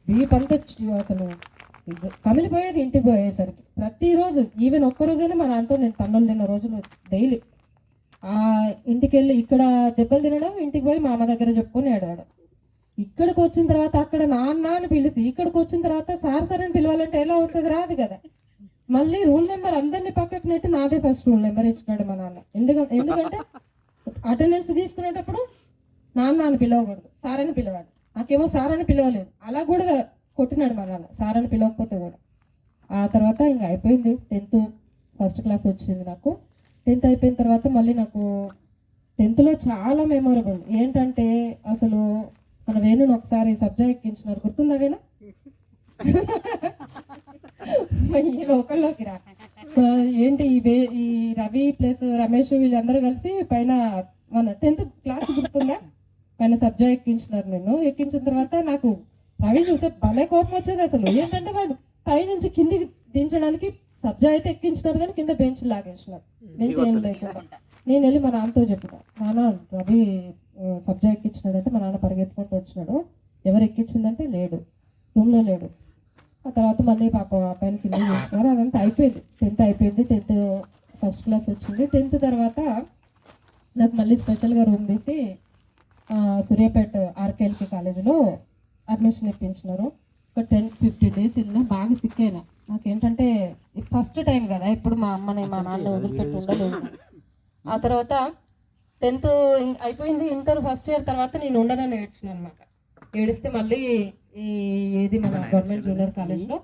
వీపంతా అసలు కమిలిపోయేది ఇంటికి పోయేసరికి. ప్రతిరోజు ఈవెన్ ఒక్కరోజైనా మా నాన్నతో నేను తన్నులు తిన్న రోజులు డైలీ. ఇంటికి వెళ్ళి ఇక్కడ దెబ్బలు తినడం, ఇంటికి పోయి మా అమ్మ దగ్గర చెప్పుకొని ఏడవడం. ఇక్కడికి వచ్చిన తర్వాత అక్కడ నాన్న అని పిలిచి ఇక్కడికి వచ్చిన తర్వాత సార్ అని పిలవాలంటే ఎలా వస్తుంది? రాదు కదా. మళ్ళీ రూల్ నెంబర్ అందరినీ పక్కకు నెట్టి నాదే ఫస్ట్ రూల్ నెంబర్ ఇచ్చినాడు మా నాన్న. ఎందుకంటే అటెండెన్స్ తీసుకునేటప్పుడు నాన్న అని పిలవకూడదు, సార్ అని పిలవాలి. నాకేమో సార్ అని పిలవలేదు, అలా కూడా కొట్టినాడు మా నాన్న, సార్ అని పిలవకపోతే కూడా. ఆ తర్వాత ఇంకా అయిపోయింది. 10th ఫస్ట్ క్లాస్ వచ్చింది నాకు. 10th అయిపోయిన తర్వాత మళ్ళీ నాకు 10thలో చాలా మెమొరబుల్ ఏంటంటే, అసలు మన వేణుని ఒకసారి సబ్జెక్ట్ ఎక్కించినారు, గుర్తుందా వేణు? ఒకళ్ళలోకి రా ఏంటి ఈ రవి ప్లస్ రమేష్ వీళ్ళందరూ కలిసి పైన మన 10th క్లాస్ గుర్తుందా, పైన సబ్జెక్ట్ ఎక్కించినారు. నేను ఎక్కించిన తర్వాత నాకు రవి చూసే భలే కోపం వచ్చేది. అసలు ఏంటంటే వాడు పై నుంచి కిందికి దించడానికి సబ్జెక్ట్ అయితే ఎక్కించినారు కానీ కింద బెంచ్ లాగేసినారు. బెంచ్ ఏం లేకుండా నేను వెళ్ళి మా నాన్నతో చెప్పిన, నాన్న రవి సబ్జెక్ట్ ఎక్కించినాడంటే మా నాన్న పరిగెత్తుకుంటూ వచ్చినాడు. ఎవరు ఎక్కించిందంటే లేడు, రూమ్లో లేడు. ఆ తర్వాత మళ్ళీ పాప పైన కింద చేసినారు. అదంతా అయిపోయింది. 10th అయిపోయింది. 10th ఫస్ట్ క్లాస్ వచ్చింది. 10th తర్వాత నాకు మళ్ళీ స్పెషల్గా రూమ్ తీసి సూర్యాపేట ఆర్కేఎల్కే కాలేజీలో అడ్మిషన్ ఇప్పించినారు. ఒక 10-15 days వెళ్ళినా బాగా సిక్ అయినా. నాకేంటంటే ఫస్ట్ టైం కదా, ఇప్పుడు మా అమ్మని మా నాన్న వదిలిపెట్టి ఉండలేదు. ఆ తర్వాత 10th అయిపోయింది. ఇంటర్ ఫస్ట్ ఇయర్ తర్వాత నేను ఉండనని ఏడ్చిన అనమాట. ఏడిస్తే మళ్ళీ ఏది మన గవర్నమెంట్ జూనియర్ కాలేజ్లో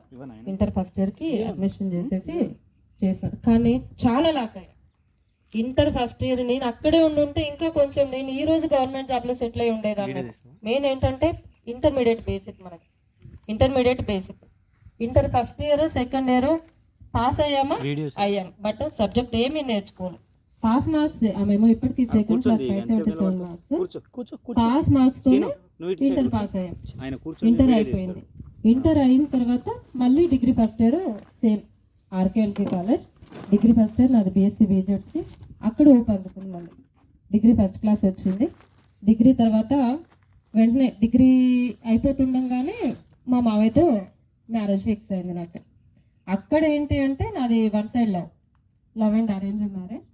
ఇంటర్ ఫస్ట్ ఇయర్కి అడ్మిషన్ చేశాను. కానీ చాలా లాస్ అయ్యా. ఇంటర్ ఫస్ట్ ఇయర్ నేను అక్కడే ఉండుంటే ఇంకా కొంచెం నేను ఈ రోజు గవర్నమెంట్ జాబ్లో సెటిల్ అయి ఉండేదాన్ని. మెయిన్ ఏంటంటే ఇంటర్మీడియట్ బేసిక్, మనకి intermediate basic. Inter first year second year pass అయ్యామా అయ్యాం, బట్ సబ్జెక్ట్ ఏమీ నేర్చుకోను. పాస్ మార్క్స్ మేము ఇప్పటికీ second class 577 marks pass marks తోనే ఇంటర్ పాస్ అయ్యాం. ఇంటర్ అయిపోయింది. ఇంటర్ అయిన తర్వాత మళ్ళీ degree first year same RKLK college. Degree first year నాది BSc BJC. అక్కడ ఓపెన్ అందుకుంది. మళ్ళీ డిగ్రీ ఫస్ట్ క్లాస్ వచ్చింది. డిగ్రీ తర్వాత వెంటనే డిగ్రీ అయిపోతుండగానే మా మావయ్యతో మ్యారేజ్ ఫిక్స్ అయింది నాకు. అక్కడ ఏంటి అంటే నాది one side love and arrange marriage.